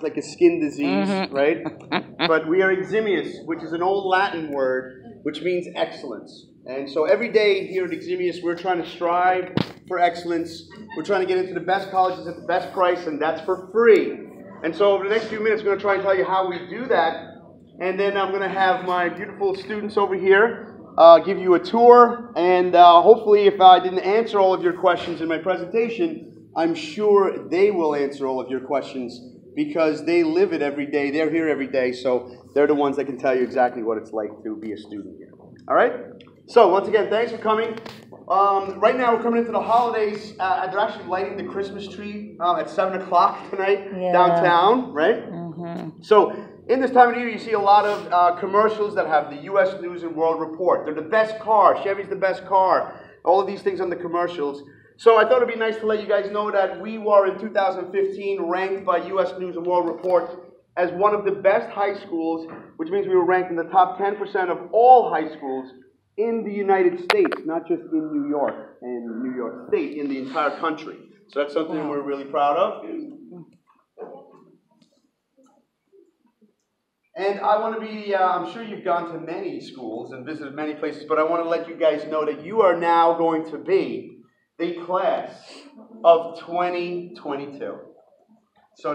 it's like a skin disease, right? But we are Eximius, which is an old Latin word, which means excellence. And so every day here at Eximius, we're trying to strive for excellence. We're trying to get into the best colleges at the best price, and that's for free. And so over the next few minutes, I'm going to try and tell you how we do that. And then I'm going to have my beautiful students over here give you a tour. And hopefully, if I didn't answer all of your questions in my presentation, I'm sure they will answer all of your questions because they live it every day. They're here every day, so they're the ones that can tell you exactly what it's like to be a student here. All right? So, once again, thanks for coming. Right now, we're coming into the holidays. They're actually lighting the Christmas tree at 7 o'clock tonight downtown, right? So, in this time of the year, you see a lot of commercials that have the U.S. News and World Report. They're the best car. Chevy's the best car. All of these things on the commercials. So I thought it would be nice to let you guys know that we were in 2015 ranked by U.S. News and World Report as one of the best high schools, which means we were ranked in the top 10% of all high schools in the United States, not just in New York and New York State, in the entire country. So that's something we're really proud of. And I want to be, I'm sure you've gone to many schools and visited many places, but I want to let you guys know that you are now going to be the class of 2022. So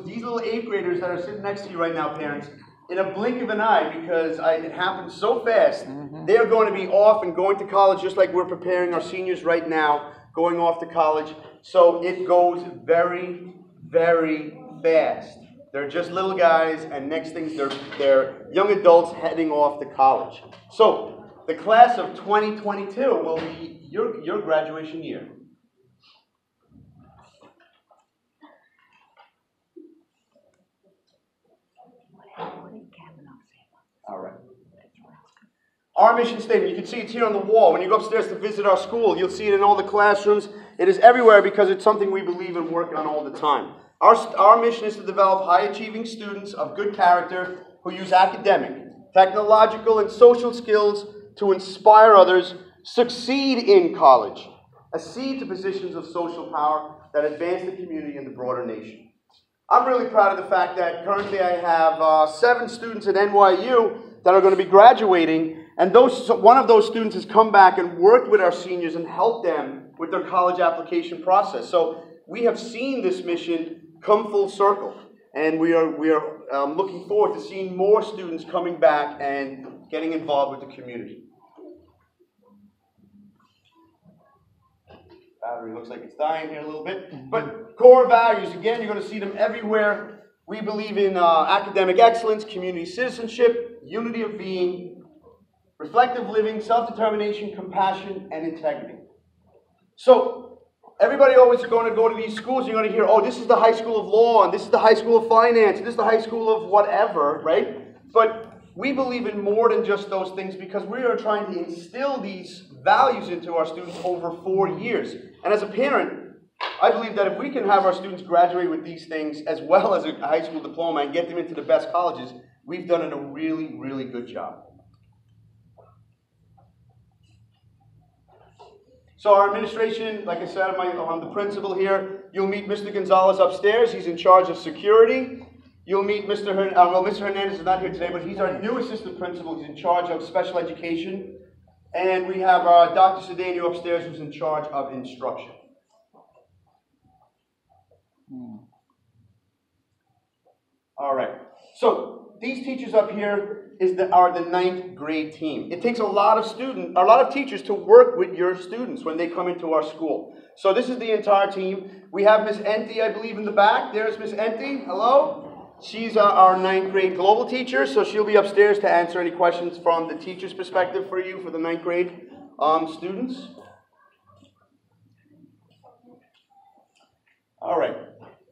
these little 8th graders that are sitting next to you right now, parents, in a blink of an eye, because it happened so fast, they're going to be off and going to college just like we're preparing our seniors right now, going off to college. So it goes very, very fast. They're just little guys, and next things, they're young adults heading off to college. So the class of 2022 will be your graduation year. All right. Our mission statement, you can see it's here on the wall. When you go upstairs to visit our school, you'll see it in all the classrooms. It is everywhere because it's something we believe in working on all the time. Our mission is to develop high-achieving students of good character who use academic, technological, and social skills to inspire others, succeed in college, accede to positions of social power that advance the community and the broader nation. I'm really proud of the fact that currently I have 7 students at NYU that are going to be graduating, and one of those students has come back and worked with our seniors and helped them with their college application process. So we have seen this mission come full circle, and we are looking forward to seeing more students coming back and getting involved with the community. Battery looks like it's dying here a little bit. But core values, again, you're going to see them everywhere. We believe in academic excellence, community citizenship, unity of being, reflective living, self-determination, compassion, and integrity. So everybody always is going to go to these schools. You're going to hear, oh, this is the high school of law, and this is the high school of finance, and this is the high school of whatever, right? But we believe in more than just those things because we are trying to instill these values into our students over 4 years. And as a parent, I believe that if we can have our students graduate with these things as well as a high school diploma and get them into the best colleges, we've done a really, really good job. So our administration, like I said, I'm the principal here. You'll meet Mr. Gonzalez upstairs. He's in charge of security. You'll meet Mr. Mr. Hernandez is not here today, but he's our new assistant principal. He's in charge of special education. And we have Dr. Cedeno upstairs who's in charge of instruction. All right. So these teachers up here are the 9th grade team. It takes a lot of teachers to work with your students when they come into our school. So this is the entire team. We have Miss Enti, I believe, in the back. There's Miss Enti. Hello. She's our 9th grade global teacher, so she'll be upstairs to answer any questions from the teacher's perspective for you for the 9th grade students. All right.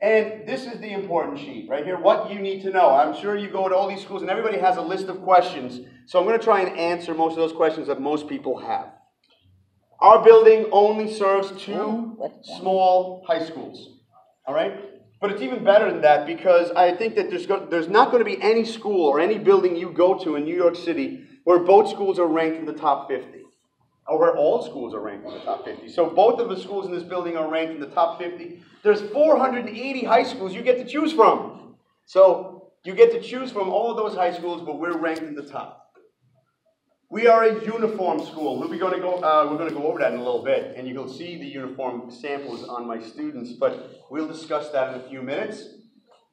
And this is the important sheet right here, what you need to know. I'm sure you go to all these schools and everybody has a list of questions. So I'm going to try and answer most of those questions that most people have. Our building only serves 2 small high schools. All right? But it's even better than that because I think that there's not going to be any school or any building you go to in New York City where both schools are ranked in the top 50. Or where all schools are ranked in the top 50. So both of the schools in this building are ranked in the top 50. There's 480 high schools you get to choose from. So you get to choose from all of those high schools, but we're ranked in the top. We are a uniform school. We're going to go over that in a little bit, and you'll see the uniform samples on my students, but we'll discuss that in a few minutes.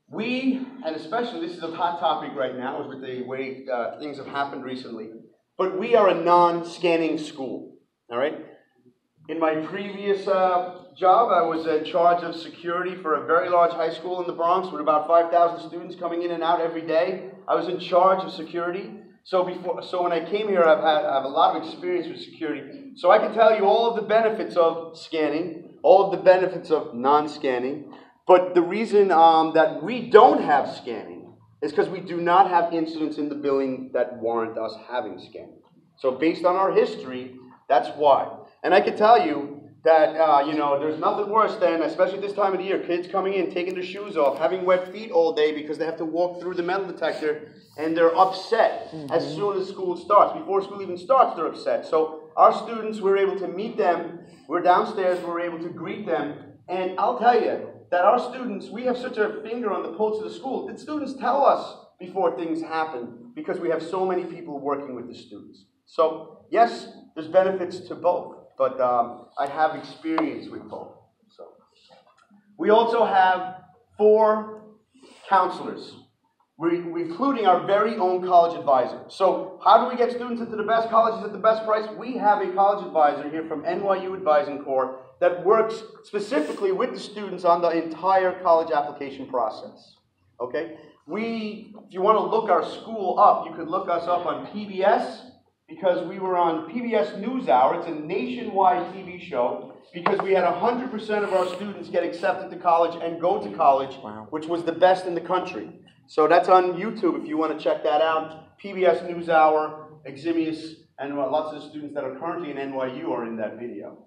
We, and especially this is a hot topic right now with the way things have happened recently, but we are a non-scanning school, all right? In my previous job, I was in charge of security for a very large high school in the Bronx with about 5,000 students coming in and out every day. I was in charge of security. So when I came here, I have a lot of experience with security. So I can tell you all of the benefits of scanning, all of the benefits of non-scanning. But the reason that we don't have scanning is because we do not have incidents in the building that warrant us having scanning. So based on our history, that's why. And I can tell you that, there's nothing worse than, especially this time of the year, kids coming in, taking their shoes off, having wet feet all day because they have to walk through the metal detector, and they're upset as soon as school starts. Before school even starts, they're upset. So our students, we're able to meet them. We're downstairs. We're able to greet them. And I'll tell you that our students, we have such a finger on the pulse of the school. The students tell us before things happen because we have so many people working with the students. So yes, there's benefits to both. But I have experience with both. So we also have 4 counselors, including our very own college advisor. So how do we get students into the best colleges at the best price? We have a college advisor here from NYU Advising Corps that works specifically with the students on the entire college application process. Okay? If you want to look our school up, you could look us up on PBS. Because we were on PBS NewsHour. It's a nationwide TV show because we had 100% of our students get accepted to college and go to college, which was the best in the country. So that's on YouTube if you want to check that out. PBS NewsHour, Eximius, and lots of the students that are currently in NYU are in that video.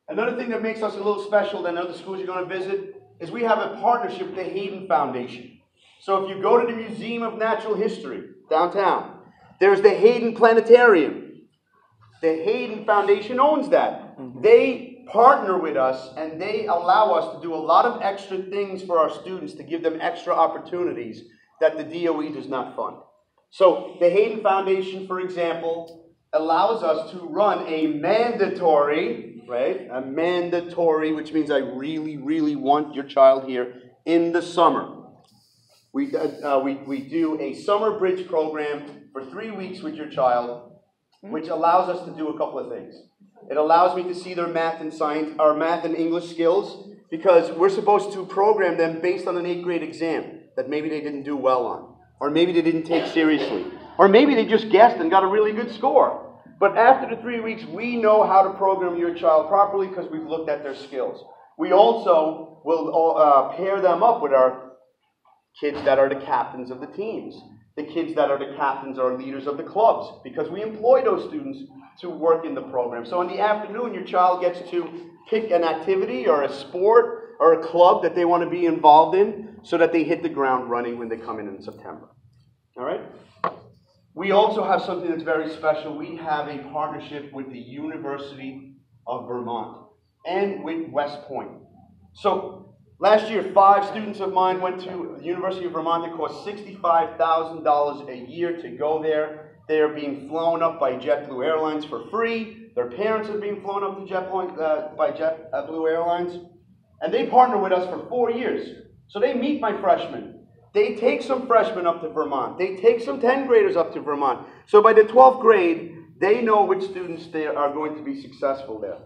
Another thing that makes us a little special than other schools you're going to visit is we have a partnership with the Hayden Foundation. So if you go to the Museum of Natural History downtown, there's the Hayden Planetarium. The Hayden Foundation owns that. They partner with us, and they allow us to do a lot of extra things for our students to give them extra opportunities that the DOE does not fund. So the Hayden Foundation, for example, allows us to run a mandatory, a mandatory, which means I really, really want your child here in the summer. We do a summer bridge program for 3 weeks with your child, which allows us to do a couple of things. It allows me to see their math and science, or math and English skills, because we're supposed to program them based on an 8th grade exam that maybe they didn't do well on, or maybe they didn't take seriously, or maybe they just guessed and got a really good score. But after the 3 weeks, we know how to program your child properly because we've looked at their skills. We also will pair them up with our kids that are the captains of the teams, the kids that are the captains or leaders of the clubs, because we employ those students to work in the program. So in the afternoon, your child gets to pick an activity or a sport or a club that they want to be involved in so that they hit the ground running when they come in September. All right? We also have something that's very special. We have a partnership with the University of Vermont and with West Point. So last year, 5 students of mine went to the University of Vermont. It cost $65,000 a year to go there. They are being flown up by JetBlue Airlines for free. Their parents are being flown up to by JetBlue Airlines. And they partner with us for 4 years. So they meet my freshmen. They take some freshmen up to Vermont. They take some 10th graders up to Vermont. So by the 12th grade, they know which students they are going to be successful there.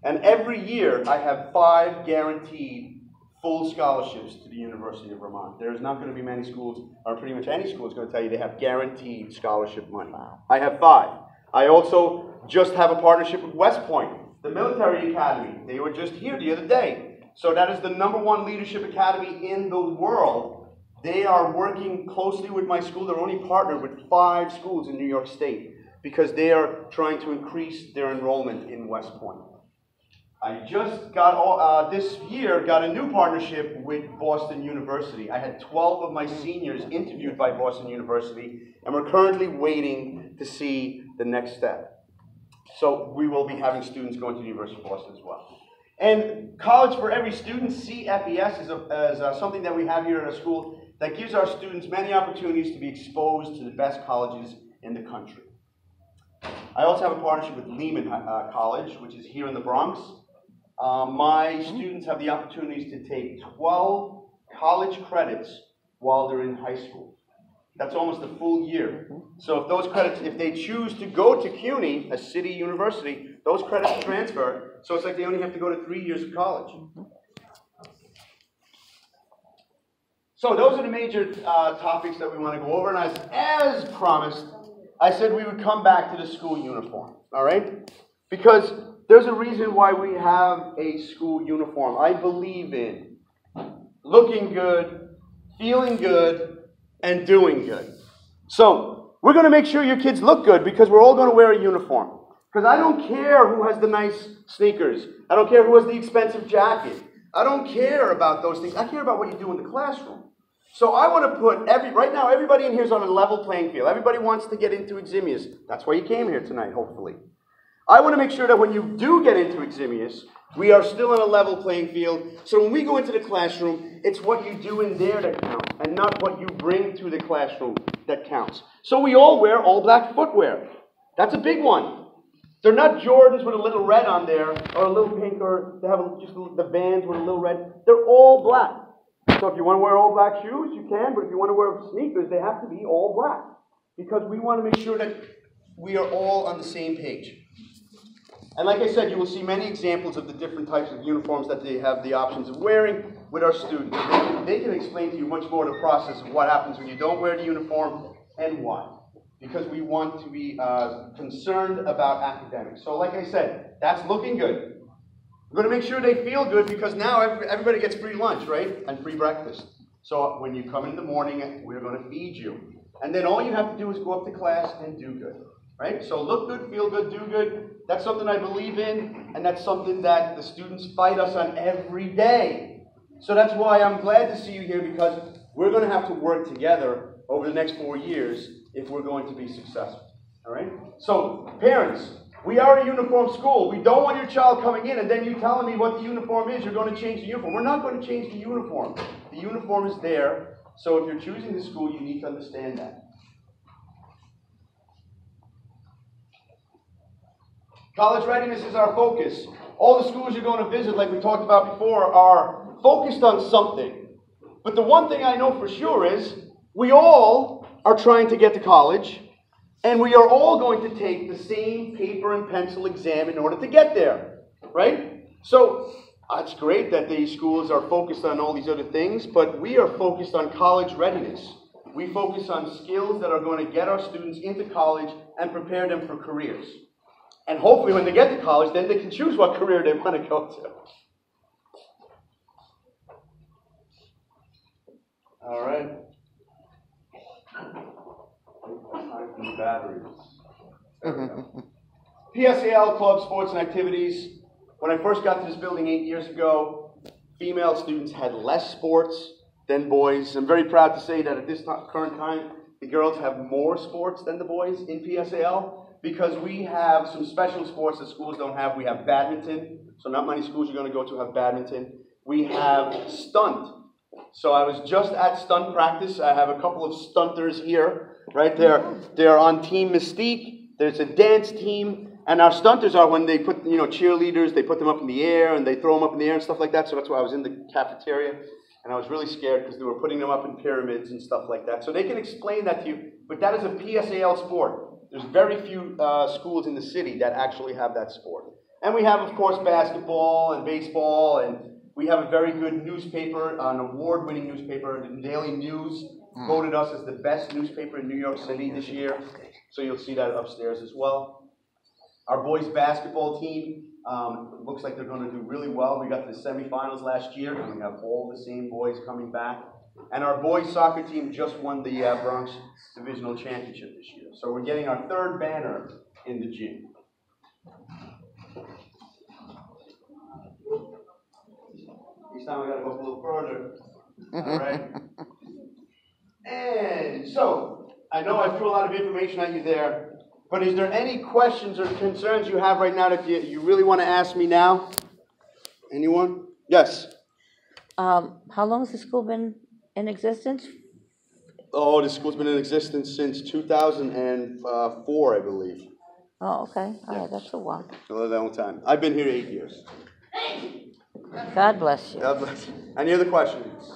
And every year, I have 5 guaranteed full scholarships to the University of Vermont. There's not going to be many schools, or pretty much any school is going to tell you they have guaranteed scholarship money. Wow. I have 5. I also just have a partnership with West Point, the military academy. They were just here the other day. So that is the #1 leadership academy in the world. They are working closely with my school. They're only partnered with 5 schools in New York State because they are trying to increase their enrollment in West Point. I just this year got a new partnership with Boston University. I had 12 of my seniors interviewed by Boston University, and we're currently waiting to see the next step. So we will be having students going to the University of Boston as well. And College for Every Student, CFES, is something that we have here at our school that gives our students many opportunities to be exposed to the best colleges in the country. I also have a partnership with Lehman College, which is here in the Bronx. My students have the opportunities to take 12 college credits while they're in high school. That's almost a full year. So if those credits, if they choose to go to CUNY, a city university, those credits transfer. So it's like they only have to go to 3 years of college. So those are the major topics that we want to go over. And as promised, I said we would come back to the school uniform. All right? Because there's a reason why we have a school uniform. I believe in looking good, feeling good, and doing good. So we're going to make sure your kids look good because we're all going to wear a uniform. Because I don't care who has the nice sneakers. I don't care who has the expensive jacket. I don't care about those things. I care about what you do in the classroom. So I want to put right now, everybody in here is on a level playing field. Everybody wants to get into Eximius. That's why you came here tonight, hopefully. I want to make sure that when you do get into Eximius, we are still on a level playing field. So when we go into the classroom, it's what you do in there that counts, and not what you bring to the classroom that counts. So we all wear all black footwear. That's a big one. They're not Jordans with a little red on there, or a little pink, or they have just the Vans with a little red. They're all black. So if you want to wear all black shoes, you can, but if you want to wear sneakers, they have to be all black. Because we want to make sure that we are all on the same page. And like I said, you will see many examples of the different types of uniforms that they have the options of wearing with our students. They can explain to you much more the process of what happens when you don't wear the uniform and why. Because we want to be concerned about academics. So like I said, that's looking good. We're going to make sure they feel good because now everybody gets free lunch, right? And free breakfast. So when you come in the morning, we're going to feed you. And then all you have to do is go up to class and do good. Right? So look good, feel good, do good. That's something I believe in, and that's something that the students fight us on every day. So that's why I'm glad to see you here, because we're going to have to work together over the next 4 years if we're going to be successful. All right? So parents, we are a uniform school. We don't want your child coming in and then you telling me what the uniform is. You're going to change the uniform. We're not going to change the uniform. The uniform is there. So if you're choosing the school, you need to understand that. College readiness is our focus. All the schools you're going to visit, like we talked about before, are focused on something. But the one thing I know for sure is we all are trying to get to college, and we are all going to take the same paper and pencil exam in order to get there, right? So it's great that these schools are focused on all these other things, but we are focused on college readiness. We focus on skills that are going to get our students into college and prepare them for careers. And hopefully when they get to college, then they can choose what career they want to go to. All right. Batteries. PSAL, club, sports, and activities. When I first got to this building 8 years ago, female students had less sports than boys. I'm very proud to say that at this current time, the girls have more sports than the boys in PSAL. Because we have some special sports that schools don't have. We have badminton, so not many schools you're going to go to have badminton. We have stunt. So I was just at stunt practice. I have a couple of stunters here, right there. They're on Team Mystique. There's a dance team. And our stunters are when they put, cheerleaders, they put them up in the air and they throw them up in the air and stuff like that. So that's why I was in the cafeteria. And I was really scared because they were putting them up in pyramids and stuff like that. So they can explain that to you. But that is a PSAL sport. There's very few schools in the city that actually have that sport. And we have, of course, basketball and baseball, and we have a very good newspaper, an award-winning newspaper. The Daily News voted us as the best newspaper in New York City this year, so you'll see that upstairs as well. Our boys basketball team looks like they're going to do really well. We got to the semifinals last year, and we have all the same boys coming back. And our boys soccer team just won the Bronx Divisional Championship this year. So we're getting our third banner in the gym. Each time we got to go a little further. All right. And so, I know I threw a lot of information at you there, but is there any questions or concerns you have right now that you really want to ask me now? Anyone? Yes. How long has the school been in existence? Oh, the school's been in existence since 2004, I believe. Oh, okay. All right, that's a while. A long time. I've been here 8 years. God bless you. God bless you. Any other questions?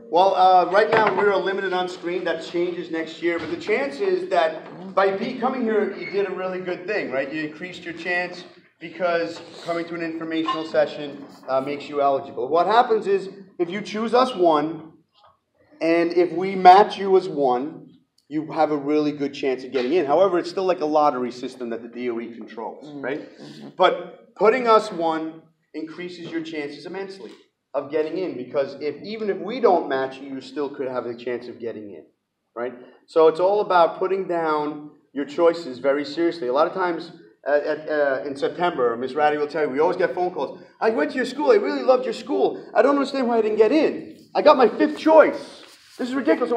Well, right now we're limited on screen. That changes next year. But the chance is that by coming here, you did a really good thing, right? You increased your chance because coming to an informational session makes you eligible. What happens is if you choose us one, and if we match you as one, you have a really good chance of getting in. However, it's still like a lottery system that the DOE controls, right? But putting us one increases your chances immensely of getting in, because even if we don't match you, you still could have a chance of getting in, right? So it's all about putting down your choices very seriously. A lot of times in September, Ms. Ratty will tell you, we always get phone calls. I went to your school. I really loved your school. I don't understand why I didn't get in. I got my 5th choice. This is ridiculous.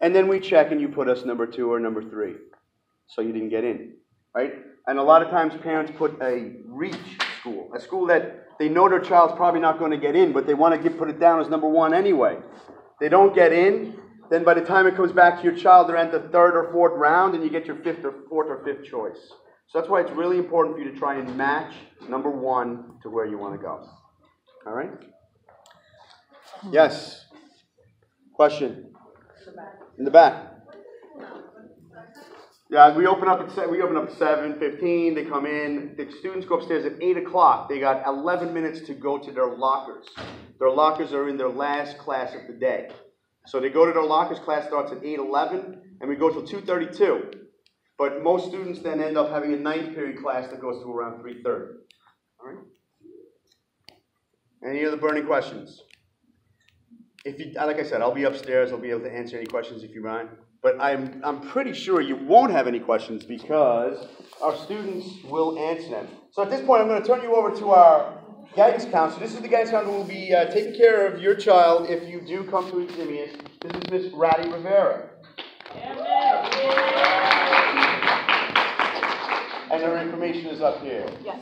And then we check and you put us number 2 or number 3. So you didn't get in, right? And a lot of times parents put a reach school, a school that they know their child's probably not going to get in, but they want to put it down as number 1 anyway. They don't get in, then by the time it comes back to your child, they're at the 3rd or 4th round and you get your 5th or 4th or 5th choice. So that's why it's really important for you to try and match number 1 to where you want to go. All right? Yes? Question? In the back. Yeah, we open up at 7:15. They come in. The students go upstairs at 8 o'clock. They got 11 minutes to go to their lockers. Their lockers are in their last class of the day. So they go to their lockers. Class starts at 8:11, and we go till 2:32. But most students then end up having a 9th period class that goes to around 3:30. All right? Any other burning questions? If you, like I said, I'll be upstairs. I'll be able to answer any questions if you mind. But I'm pretty sure you won't have any questions because our students will answer them. So at this point, I'm going to turn you over to our guidance counselor. This is the guidance counselor who will be taking care of your child if you do come to Eximius. This is Miss Ratty Rivera. And her information is up here. Yes.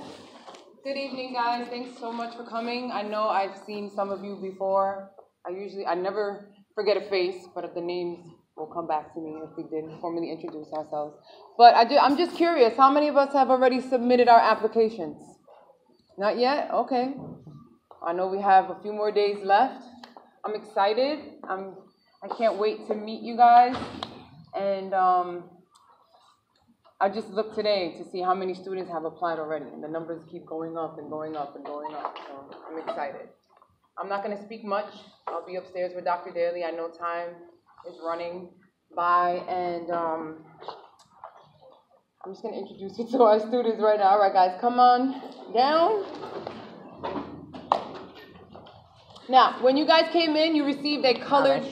Good evening, guys. Thanks so much for coming. I know I've seen some of you before. I never forget a face, but the names will come back to me if we didn't formally introduce ourselves. But I'm just curious, how many of us have already submitted our applications? Not yet? Okay. I know we have a few more days left. I'm excited. I can't wait to meet you guys. And I just looked today to see how many students have applied already, and the numbers keep going up and going up and going up, so I'm excited. I'm not going to speak much. I'll be upstairs with Dr. Daly. I know time is running by, and I'm just going to introduce you to our students right now. All right, guys, come on down. Now, when you guys came in, you received a colored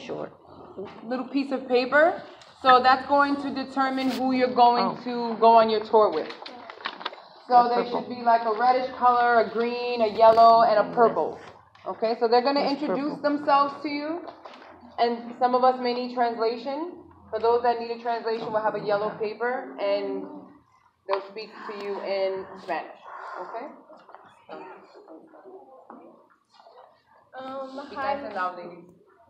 little piece of paper. So that's going to determine who you're going to go on your tour with. So there should be like a reddish color, a green, a yellow, and a purple. Okay, so they're going to introduce themselves to you. And some of us may need translation. For those that need a translation, we'll have a yellow paper, and they'll speak to you in Spanish. Okay?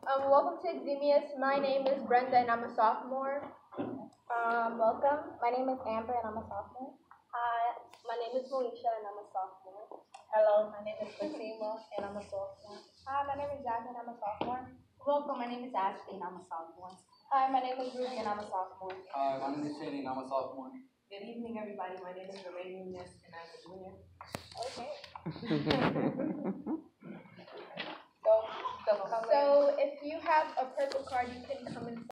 Hi. Welcome to Eximius. My name is Brenda and I'm a sophomore. Welcome. My name is Amber and I'm a sophomore. Hi. My name is Moesha and I'm a sophomore. Hello. My name is Fatima and I'm a sophomore. Hi. My name is Jasmine and I'm a sophomore. Welcome. My name is Ashley and I'm a sophomore. Hi. My name is Ruby and I'm a sophomore. Hi. My name is Shane and I'm a sophomore. Good evening, everybody. My name is Lorraine and I'm a junior. Okay. So if you have a purple card, you can come inside.